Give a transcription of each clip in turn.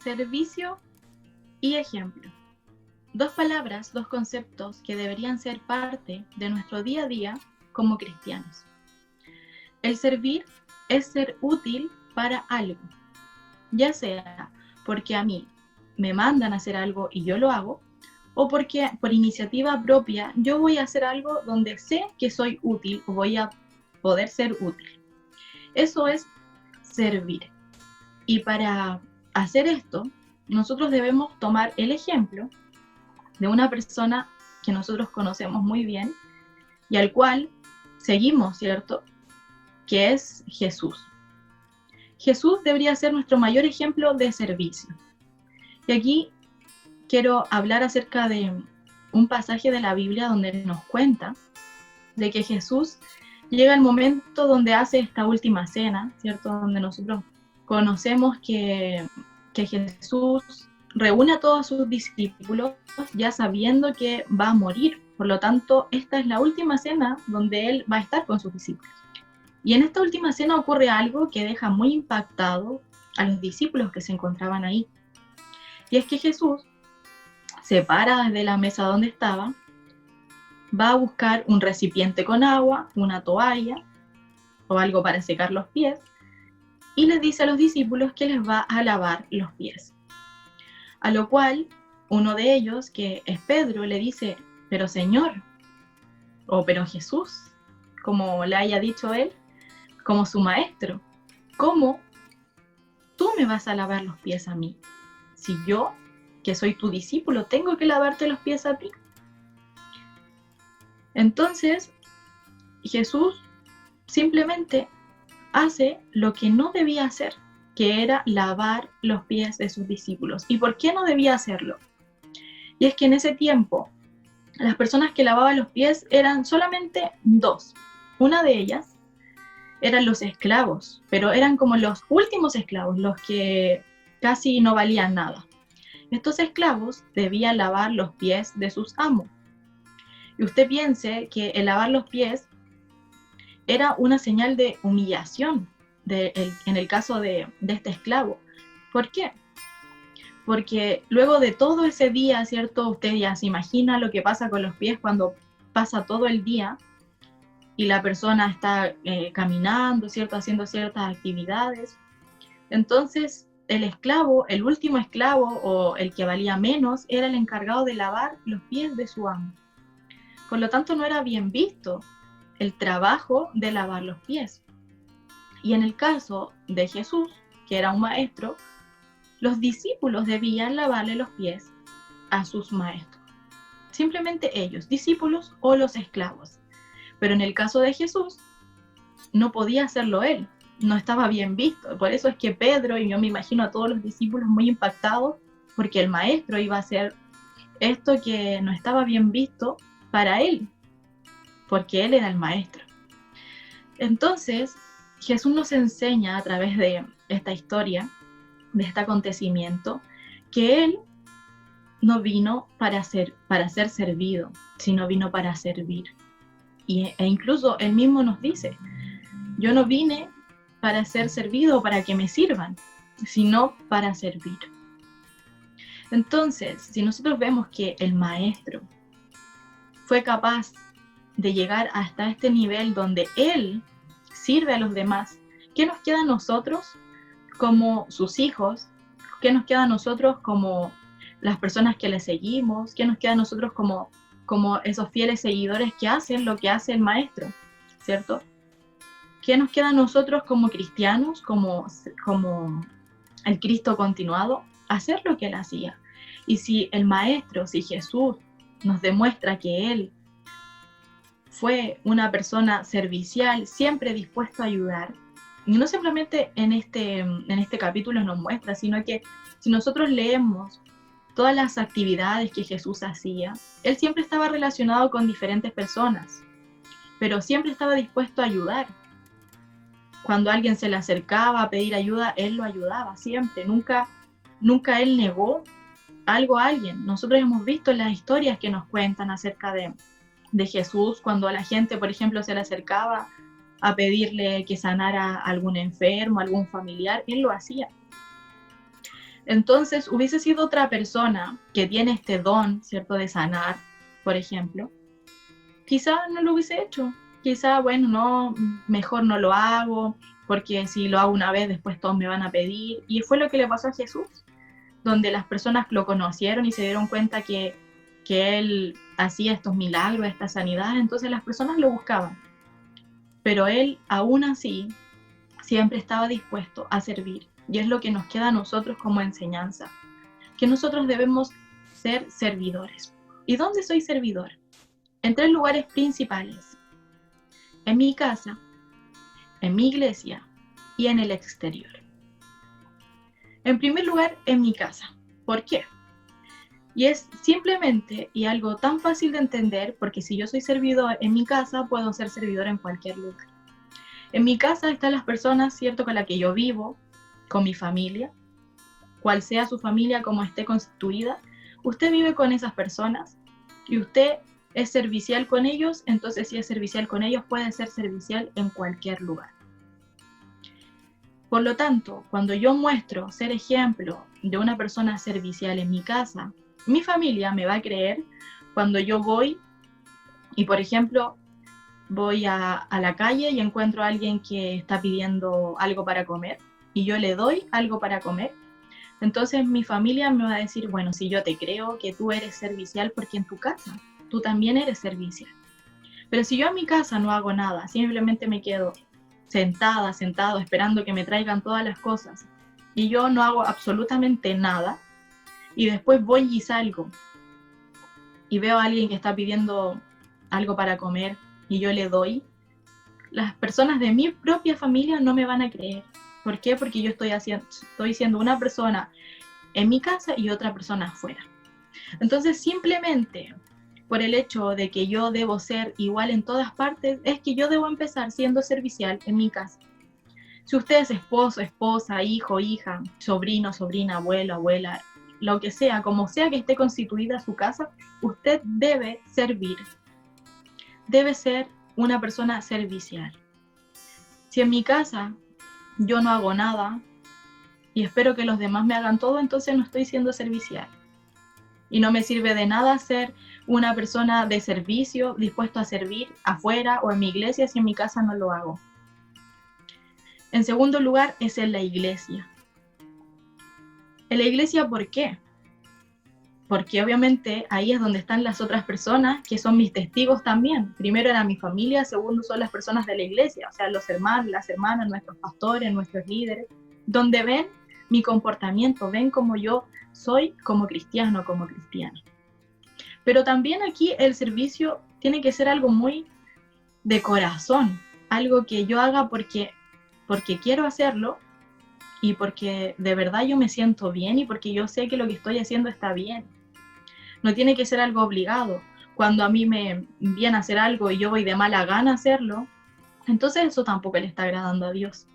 servicio y ejemplo. Dos palabras, dos conceptos que deberían ser parte de nuestro día a día como cristianos. El servir es ser útil para algo, ya sea porque a mí me mandan a hacer algo y yo lo hago, o porque por iniciativa propia yo voy a hacer algo donde sé que soy útil o voy a poder ser útil. Eso es servir. Y para hacer esto, nosotros debemos tomar el ejemplo de una persona que nosotros conocemos muy bien y al cual seguimos, ¿cierto? Que es Jesús. Jesús debería ser nuestro mayor ejemplo de servicio. Y aquí quiero hablar acerca de un pasaje de la Biblia donde nos cuenta de que Jesús llega el momento donde hace esta última cena, ¿cierto? Donde nosotros conocemos que Jesús reúne a todos sus discípulos ya sabiendo que va a morir. Por lo tanto, esta es la última cena donde Él va a estar con sus discípulos. Y en esta última cena ocurre algo que deja muy impactado a los discípulos que se encontraban ahí. Y es que Jesús se para desde la mesa donde estaba, va a buscar un recipiente con agua, una toalla o algo para secar los pies, y les dice a los discípulos que les va a lavar los pies. A lo cual uno de ellos, que es Pedro, le dice, pero Señor, o pero Jesús, como le haya dicho él, como su maestro, ¿cómo tú me vas a lavar los pies a mí? Si yo, que soy tu discípulo, tengo que lavarte los pies a ti. Entonces, Jesús simplemente hace lo que no debía hacer, que era lavar los pies de sus discípulos. ¿Y por qué no debía hacerlo? Y es que en ese tiempo, las personas que lavaban los pies eran solamente dos. Una de ellas eran los esclavos, pero eran como los últimos esclavos, los que casi no valían nada. Estos esclavos debían lavar los pies de sus amos. Y usted piense que el lavar los pies era una señal de humillación en el caso de este esclavo. ¿Por qué? Porque luego de todo ese día, ¿cierto? Usted ya se imagina lo que pasa con los pies cuando pasa todo el día y la persona está caminando, ¿cierto? Haciendo ciertas actividades. Entonces, el esclavo, el último esclavo o el que valía menos, era el encargado de lavar los pies de su amo. Por lo tanto, no era bien visto el trabajo de lavar los pies. Y en el caso de Jesús, que era un maestro, los discípulos debían lavarle los pies a sus maestros. Simplemente ellos, discípulos o los esclavos. Pero en el caso de Jesús, no podía hacerlo él, no estaba bien visto. Por eso es que Pedro, y yo me imagino a todos los discípulos muy impactados, porque el maestro iba a hacer esto que no estaba bien visto para él, porque él era el maestro. Entonces, Jesús nos enseña a través de esta historia, de este acontecimiento, que Él no vino para ser servido, sino vino para servir. E incluso Él mismo nos dice, yo no vine para ser servido o para que me sirvan, sino para servir. Entonces, si nosotros vemos que el maestro fue capaz de llegar hasta este nivel donde Él sirve a los demás, ¿qué nos queda a nosotros como sus hijos? ¿Qué nos queda a nosotros como las personas que le seguimos? ¿Qué nos queda a nosotros como esos fieles seguidores que hacen lo que hace el maestro? ¿Cierto? ¿Qué nos queda a nosotros como cristianos, como el Cristo continuado? Hacer lo que Él hacía. Y si el maestro, si Jesús nos demuestra que Él fue una persona servicial, siempre dispuesto a ayudar, y no simplemente en este capítulo nos muestra, sino que si nosotros leemos todas las actividades que Jesús hacía, Él siempre estaba relacionado con diferentes personas, pero siempre estaba dispuesto a ayudar. Cuando alguien se le acercaba a pedir ayuda, Él lo ayudaba siempre, nunca Él negó algo a alguien. Nosotros hemos visto las historias que nos cuentan acerca de Jesús, cuando a la gente, por ejemplo, se le acercaba a pedirle que sanara a algún enfermo, a algún familiar, Él lo hacía. Entonces, hubiese sido otra persona que tiene este don, ¿cierto?, de sanar, por ejemplo, quizá no lo hubiese hecho. Quizá, bueno, no, mejor no lo hago, porque si lo hago una vez, después todos me van a pedir. Y fue lo que le pasó a Jesús, donde las personas lo conocieron y se dieron cuenta que él hacía estos milagros, esta sanidad, entonces las personas lo buscaban. Pero él, aún así, siempre estaba dispuesto a servir. Y es lo que nos queda a nosotros como enseñanza, que nosotros debemos ser servidores. ¿Y dónde soy servidor? En 3 lugares principales: en mi casa, en mi iglesia y en el exterior. En primer lugar, en mi casa. ¿Por qué? Y es simplemente y algo tan fácil de entender, porque si yo soy servidor en mi casa, puedo ser servidor en cualquier lugar. En mi casa están las personas, ¿cierto?, con las que yo vivo, con mi familia, cual sea su familia, como esté constituida. Usted vive con esas personas y usted es servicial con ellos, entonces si es servicial con ellos, puede ser servicial en cualquier lugar. Por lo tanto, cuando yo muestro ser ejemplo de una persona servicial en mi casa, mi familia me va a creer cuando yo voy y, por ejemplo, voy a la calle y encuentro a alguien que está pidiendo algo para comer y yo le doy algo para comer. Entonces mi familia me va a decir, bueno, si yo te creo que tú eres servicial porque en tu casa tú también eres servicial. Pero si yo en mi casa no hago nada, simplemente me quedo sentado, esperando que me traigan todas las cosas, y yo no hago absolutamente nada, y después voy y salgo, y veo a alguien que está pidiendo algo para comer, y yo le doy, las personas de mi propia familia no me van a creer. ¿Por qué? Porque yo estoy siendo una persona en mi casa y otra persona afuera. Entonces, simplemente por el hecho de que yo debo ser igual en todas partes, es que yo debo empezar siendo servicial en mi casa. Si usted es esposo, esposa, hijo, hija, sobrino, sobrina, abuelo, abuela, lo que sea, como sea que esté constituida su casa, usted debe servir. Debe ser una persona servicial. Si en mi casa yo no hago nada y espero que los demás me hagan todo, entonces no estoy siendo servicial. Y no me sirve de nada ser una persona de servicio, dispuesto a servir afuera o en mi iglesia si en mi casa no lo hago. En segundo lugar, es en la iglesia. En la iglesia, ¿por qué? Porque obviamente ahí es donde están las otras personas que son mis testigos también. Primero era mi familia, segundo son las personas de la iglesia, o sea, los hermanos, las hermanas, nuestros pastores, nuestros líderes, donde ven mi comportamiento, ven cómo yo soy como cristiano, como cristiana. Pero también aquí el servicio tiene que ser algo muy de corazón, algo que yo haga porque quiero hacerlo y porque de verdad yo me siento bien y porque yo sé que lo que estoy haciendo está bien. No tiene que ser algo obligado. Cuando a mí me viene a hacer algo y yo voy de mala gana a hacerlo, entonces eso tampoco le está agradando a Dios.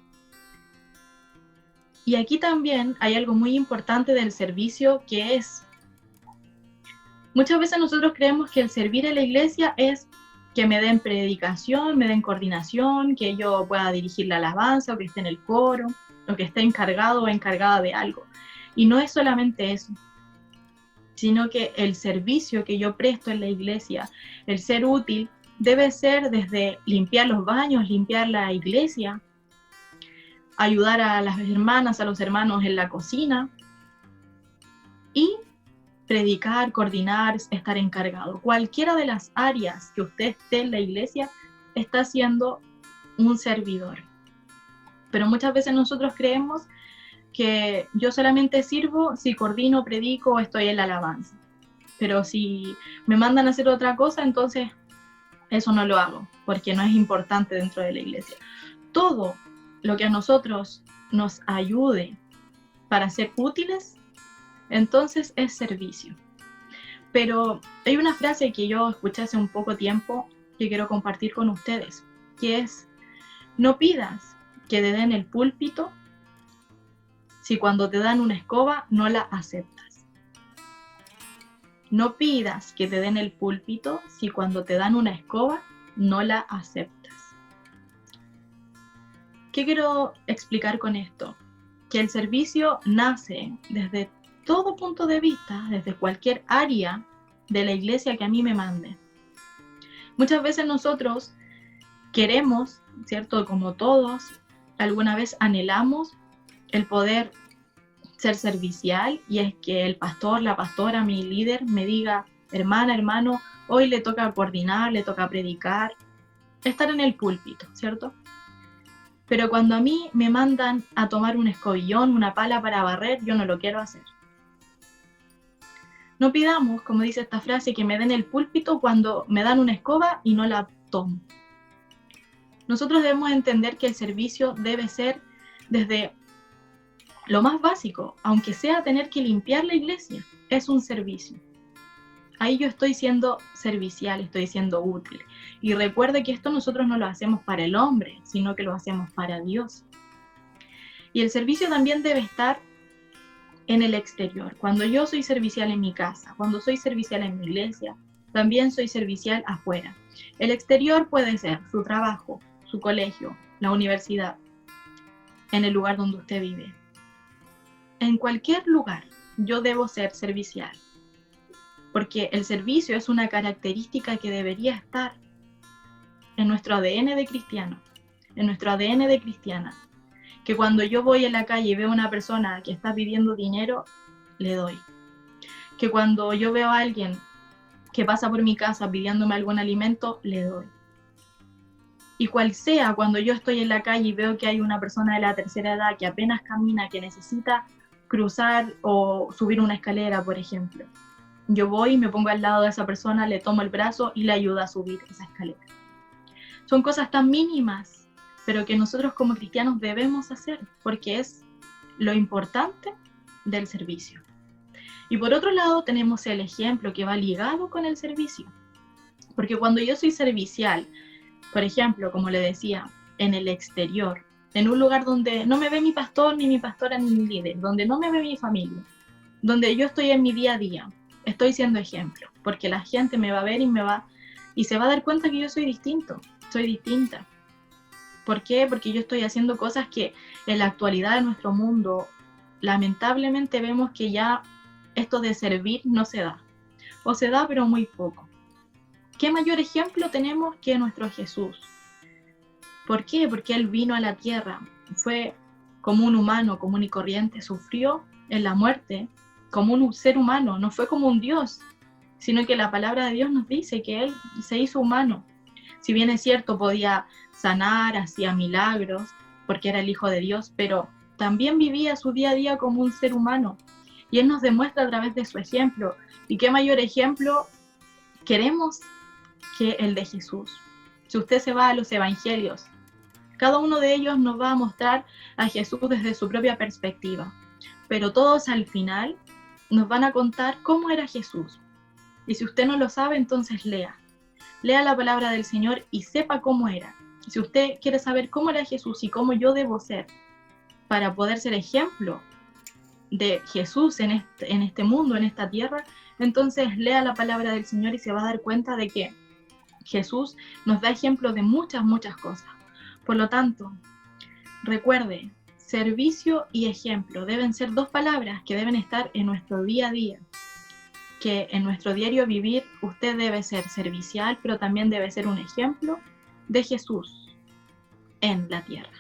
Y aquí también hay algo muy importante del servicio, que es, muchas veces nosotros creemos que el servir en la iglesia es que me den predicación, me den coordinación, que yo pueda dirigir la alabanza o que esté en el coro o que esté encargado o encargada de algo. Y no es solamente eso, sino que el servicio que yo presto en la iglesia, el ser útil, debe ser desde limpiar los baños, limpiar la iglesia, ayudar a las hermanas, a los hermanos en la cocina y predicar, coordinar, estar encargado. Cualquiera de las áreas que usted esté en la iglesia está siendo un servidor. Pero muchas veces nosotros creemos que yo solamente sirvo si coordino, predico o estoy en la alabanza. Pero si me mandan a hacer otra cosa, entonces eso no lo hago, porque no es importante dentro de la iglesia. Todo lo que a nosotros nos ayude para ser útiles, entonces es servicio. Pero hay una frase que yo escuché hace un poco tiempo que quiero compartir con ustedes, que es: no pidas que te den el púlpito si cuando te dan una escoba no la aceptas. No pidas que te den el púlpito si cuando te dan una escoba no la aceptas. ¿Qué quiero explicar con esto? que el servicio nace desde todo punto de vista, desde cualquier área de la iglesia que a mí me mande. Muchas veces nosotros queremos, ¿cierto? Como todos, alguna vez anhelamos el poder ser servicial, y es que el pastor, la pastora, mi líder me diga: hermana, hermano, hoy le toca coordinar, le toca predicar, estar en el púlpito, ¿cierto? Pero cuando a mí me mandan a tomar un escobillón, una pala para barrer, yo no lo quiero hacer. No pidamos, como dice esta frase, que me den el púlpito cuando me dan una escoba y no la tomo. Nosotros debemos entender que el servicio debe ser desde lo más básico, aunque sea tener que limpiar la iglesia, es un servicio. Ahí yo estoy siendo servicial, estoy siendo útil. Y recuerde que esto nosotros no lo hacemos para el hombre, sino que lo hacemos para Dios. Y el servicio también debe estar en el exterior. Cuando yo soy servicial en mi casa, cuando soy servicial en mi iglesia, también soy servicial afuera. El exterior puede ser su trabajo, su colegio, la universidad, en el lugar donde usted vive. En cualquier lugar yo debo ser servicial, porque el servicio es una característica que debería estar en nuestro ADN de cristiano, en nuestro ADN de cristiana, que cuando yo voy en la calle y veo a una persona que está pidiendo dinero, le doy. Que cuando yo veo a alguien que pasa por mi casa pidiéndome algún alimento, le doy. Y cual sea, cuando yo estoy en la calle y veo que hay una persona de la tercera edad que apenas camina, que necesita cruzar o subir una escalera, por ejemplo, yo voy y me pongo al lado de esa persona, le tomo el brazo y le ayudo a subir esa escalera. Son cosas tan mínimas, pero que nosotros como cristianos debemos hacer, porque es lo importante del servicio. Y por otro lado tenemos el ejemplo que va ligado con el servicio, porque cuando yo soy servicial, por ejemplo, como le decía, en el exterior, en un lugar donde no me ve mi pastor, ni mi pastora, ni mi líder, donde no me ve mi familia, donde yo estoy en mi día a día, estoy siendo ejemplo, porque la gente me va a ver y se va a dar cuenta que yo soy distinto, soy distinta. ¿Por qué? Porque yo estoy haciendo cosas que en la actualidad de nuestro mundo, lamentablemente vemos que ya esto de servir no se da, o se da pero muy poco. ¿Qué mayor ejemplo tenemos que nuestro Jesús? ¿Por qué? Porque Él vino a la tierra, fue como un humano común y corriente, sufrió en la muerte como un ser humano, no fue como un Dios, sino que la palabra de Dios nos dice que Él se hizo humano. Si bien es cierto, podía sanar, hacía milagros, porque era el Hijo de Dios, pero también vivía su día a día como un ser humano. Y Él nos demuestra a través de su ejemplo. ¿Y qué mayor ejemplo queremos que el de Jesús? Si usted se va a los evangelios, cada uno de ellos nos va a mostrar a Jesús desde su propia perspectiva, pero todos al final nos van a contar cómo era Jesús. Y si usted no lo sabe, entonces lea la palabra del Señor y sepa cómo era. Si usted quiere saber cómo era Jesús y cómo yo debo ser para poder ser ejemplo de Jesús en este mundo, en esta tierra, entonces lea la palabra del Señor y se va a dar cuenta de que Jesús nos da ejemplo de muchas, muchas cosas. Por lo tanto, recuerde, servicio y ejemplo deben ser dos palabras que deben estar en nuestro día a día. Que en nuestro diario vivir usted debe ser servicial, pero también debe ser un ejemplo de Jesús en la tierra.